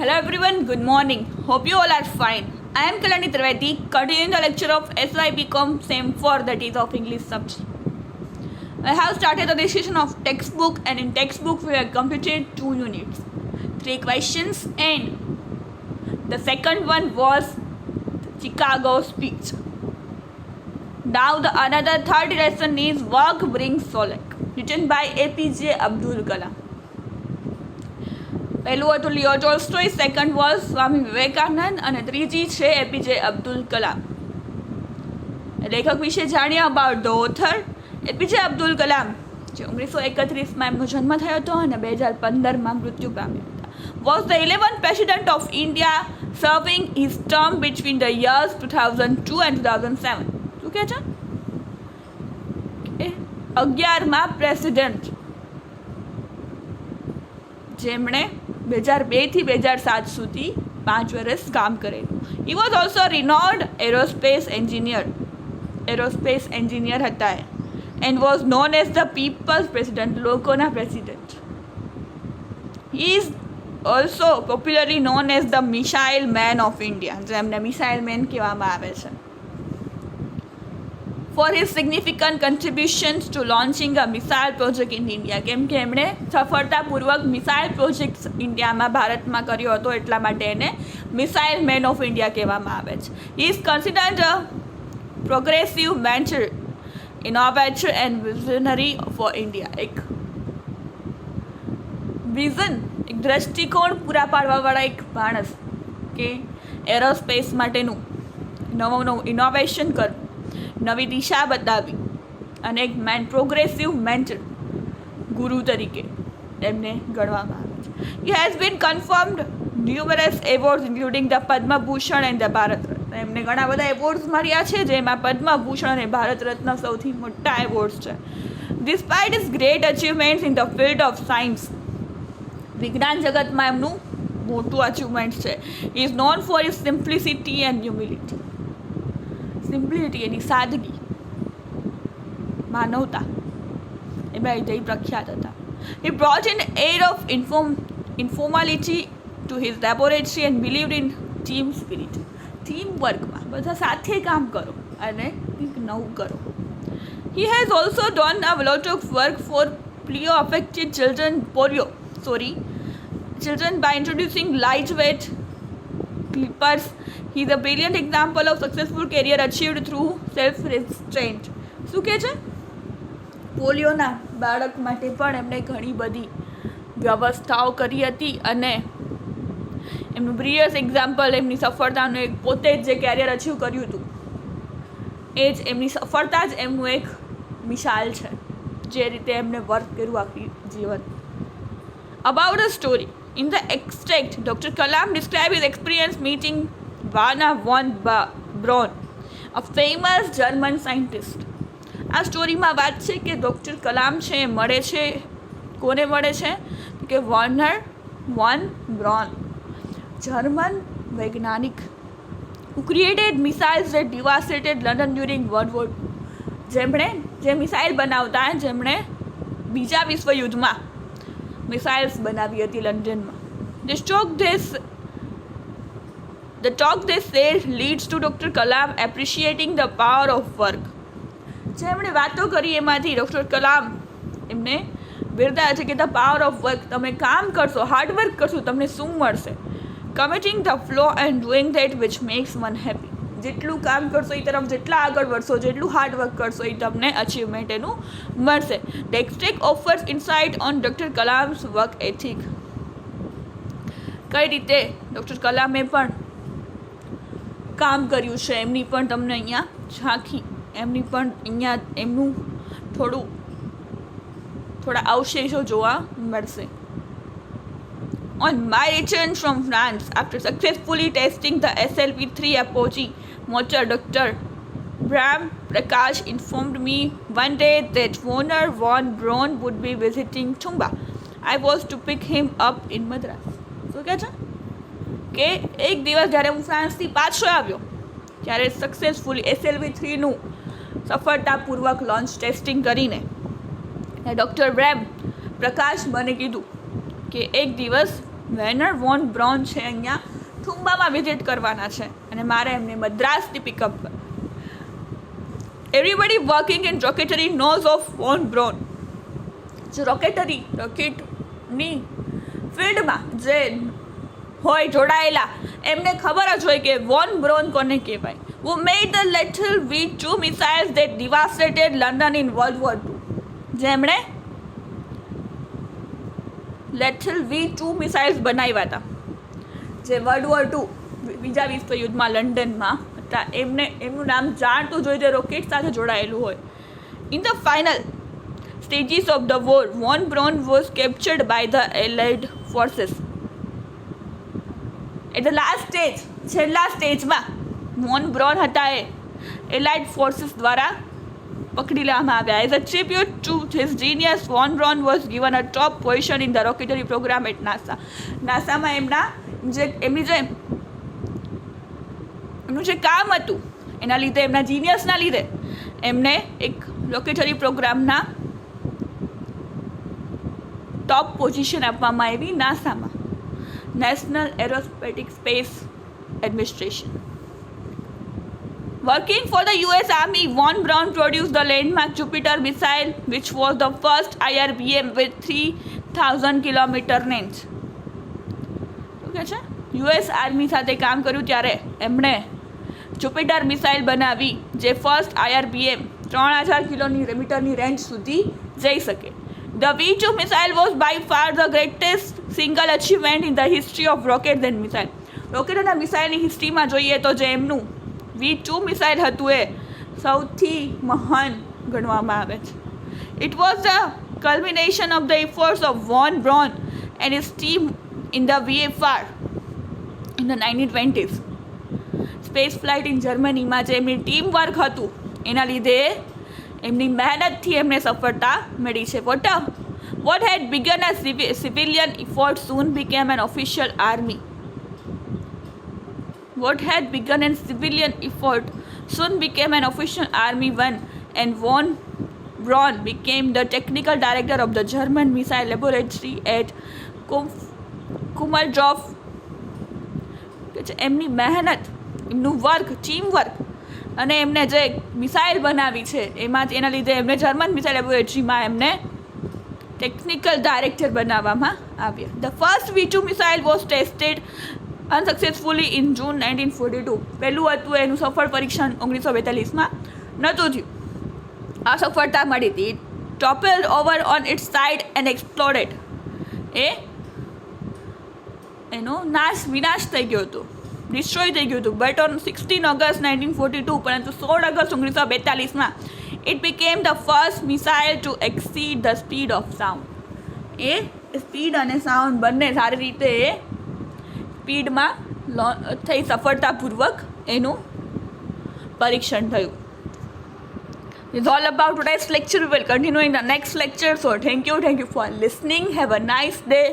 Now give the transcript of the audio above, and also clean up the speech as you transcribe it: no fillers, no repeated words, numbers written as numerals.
Hello everyone, good morning. Hope you all are fine. I am Kalani Trivedi, continuing the lecture of SYBCom Same 4, that is of English subject. I have started the discussion of textbook, and in textbook we have completed 2 units, 3 questions, and the second one was Chicago speech. Now the another third lesson is Work Brings Solace, written by APJ Abdul Kalam. પહેલું હતું Leo Tolstoy, second was Swami Vivekananda અને ત્રીજી છે APJ Abdul Kalam. લેખક વિશે જાણીએ about the author. APJ Abdul Kalam જે 1931માં એમનો જન્મ થયો હતો અને 2015માં મૃત્યુ પામ્યા હતા. Was the 11th president of India, serving his term between the years 2002 and 2007. શું કહે છે? 11મા પ્રેસિડન્ટ જેમણે 2002 થી 2007 સુધી 5 વર્ષ કામ કરેલું. He was also renowned aerospace engineer હતા and was known as the people's president, લોકોના president. He is also popularly known as the missile man of India, જેમને મિસાઇલ મેન કહેવામાં આવે છે. For his significant contributions to launching a missile project in India, કેમ કે એમણે સફળતાપૂર્વક missile project ઇન્ડિયામાં ભારતમાં કર્યો હતો, એટલા માટે એને મિસાઇલ મેન ઓફ ઇન્ડિયા કહેવામાં આવે છે. He is considered a progressive mentor, innovator and visionary for India. એક વિઝન, એક દ્રષ્ટિકોણ પૂરા પાડવાવાળા એક માણસ કે એરોસ્પેસ માટેનું નવું ઇનોવેશન કરવું, નવી દિશા બતાવી અને એક પ્રોગ્રેસિવ મેન્ટર, ગુરુ તરીકે એમને ગણવામાં આવે છે. He has been conferred numerous awards including the Padma Bhushan and the Bharat Ratna. એમને ઘણા બધા એવોર્ડ્સ મળ્યા છે, જેમાં પદ્મભૂષણ અને ભારત રત્ન સૌથી મોટા એવોર્ડ્સ છે. Despite his great achievements in the field of science, વિજ્ઞાન જગતમાં એમનું મોટું અચીવમેન્ટ છે. He is known for his simplicity and humility. Simplicity એની સાદગી, માનવતા, એ બે જઈ પ્રખ્યાત હતા. He brought in air of informality to his laboratory and believed in team spirit. Team વર્કમાં બધા સાથે કામ કરો અને કંઈક નવું કરો. He has also done a lot of work for polio affected children by introducing lightweight clippers. He is a brilliant example of successful career achieved through self-restraint. શું કહે છે? પોલિયોના બાળક માટે પણ એમણે ઘણી બધી વ્યવસ્થાઓ કરી હતી અને એમનું બ્રિલિયન્ટ એક્ઝામ્પલ, એમની સફળતાનું એક પોતે જ જે કેરિયર અચીવ કર્યું હતું એ જ એમની સફળતા જ એમનું એક મિસાલ છે, જે રીતે એમણે વર્ક કર્યું આખી જીવન. About a story. In the extract, Dr. Kalam described his experience meeting Werner von Braun, a famous German scientist. આ સ્ટોરીમાં વાત છે કે ડૉક્ટર કલામ છે એ મળે છે, કોને મળે છે કે વર્નર વોન બ્રોન, જર્મન વૈજ્ઞાનિક who created missiles that devastated London during World War II. જેમણે જે મિસાઇલ બનાવતા, જેમણે બીજા વિશ્વયુદ્ધમાં મિસાઇલ્સ બનાવી હતી લંડનમાં. The talk they said leads to Dr. Kalam appreciating the power of work. જેમણે વાતો કરી એમાંથી ડૉક્ટર કલામ એમને બિરદાવે છે કે ધ પાવર ઓફ વર્ક, તમે કામ કરશો, હાર્ડવર્ક કરશો, તમને શું મળશે? Committing the flow and doing that which makes one happy. જેટલું કામ કરશો એ તરફ જેટલા આગળ વધશો, જેટલું હાર્ડવર્ક કરશો એ તમને અચીવમેન્ટ એનું મળશે. The extract offers insight on doctor Kalam's work ethic. કઈ રીતે ડૉક્ટર કલામે પણ કામ કર્યું છે એમની પણ તમને અહીંયા ઝાંખી, એમની પણ અહીંયા એમનું થોડા અવશેષો જોવા મળશે. On my return from France, after successfully testing the SLV-3 Apogee motor, Dr. Bram Prakash informed me one day that Werner von Braun would be visiting Tumba. I was to pick him up in Madras. શું કહે છે કે એક દિવસ જ્યારે હું ફ્રાન્સથી પાછો આવ્યો ત્યારે સક્સેસફુલી SLV-3નું સફળતાપૂર્વક લોન્ચ ટેસ્ટિંગ કરીને ડૉક્ટર બ્રેમ પ્રકાશ મને કીધું કે એક દિવસ વેનર વોન બ્રોન છે અહીંયા થુંબામાં વિઝિટ કરવાના છે અને મારે એમને મદ્રાસથી પિકઅપ કર. Everybody working in rocketry knows of von Braun. જે રોકેટની ફિલ્ડમાં જે હોય જોડાયેલા એમને ખબર જ હોય કે વોન બ્રોન કોને કહેવાય. who made the little V2 missiles that devastated London in World War II. જેમણે લેથલ V2 મિસાઇલ્સ બનાવ્યા હતા જે વર્લ્ડ વોર II બીજા વિશ્વ યુદ્ધમાં લંડનમાં હતા. એમનું નામ જાણતું જોઈએ જે રોકેટ સાથે જોડાયેલું હોય. In the final stages of the war, von Braun was captured by the Allied forces. At the last stage, છેલ્લા સ્ટેજમાં વોન બ્રોન હતા એ એલાઇડ ફોર્સીસ દ્વારા પકડી લેવામાં આવ્યા. As a tribute to his genius von Braun was given a top position in the rocketry program at NASA. નાસામાં એમનું જે કામ હતું એના લીધે એમના જીનિયસના લીધે એમને એક રોકેટરી પ્રોગ્રામના ટોપ પોઝિશન આપવામાં આવી નાસામાં, નેશનલ એરોસ્પેટિક space administration. Working for the US Army, von Braun produced the landmark Jupiter missile, which was the first IRBM with 3,000 km range. Okay છે, US આર્મી સાથે કામ કર્યું ત્યારે એમણે જુપિટર મિસાઇલ બનાવી જે ફર્સ્ટ IRBM 3,000 કિલોમીટરની રેન્જ સુધી જઈ શકે. The V2 missile was by far the greatest single achievement in the history of rockets and missile. Rocket અને મિસાઇલની હિસ્ટ્રીમાં જોઈએ તો જે એમનું V2 મિસાઇલ હતું એ સૌથી મહાન ગણવામાં આવે છે. It was the culmination of the efforts of von Braun and his team in the VFR in the 1920s. Space flight in જર્મનીમાં જે એમની ટીમ વર્ક હતું એના લીધે એમની મહેનતથી એમને સફળતા મળી છે. What had begun as civilian effort soon became an official army. What had begun as civilian effort soon became an official army one, and von Braun became the technical director of the German missile laboratory at Kummeldorf. એમની મહેનત, એમનું work, team work અને એમને જે missile બનાવી છે એના લીધે એમને જર્મન મિસાઇલ લેબોરેટરીમાં એમને ટેકનિકલ ડાયરેક્ટર બનાવવામાં આવ્યા. The first V2 missile was tested unsuccessfully in June 1942. પહેલું હતું એનું સફળ પરીક્ષણ 1942માં નહોતું થયું. આ સફળતા મળી હતી. Toppled over on its side and exploded. એનો વિનાશ થઈ ગયો હતો, ડિસ્ટ્રોય થઈ ગયું હતું. બટ ઓન 16 ઓગસ્ટ 1942, પરંતુ 16 ઓગસ્ટ 1942માં it became the first missile to exceed the speed of sound. એ સ્પીડ અને સાઉન્ડ બંને સારી રીતે સ્પીડમાં થઈ સફળતાપૂર્વક એનું પરીક્ષણ થયું. It's all about today's lecture. We will continue in the next lecture. So thank you for listening. Have a nice day.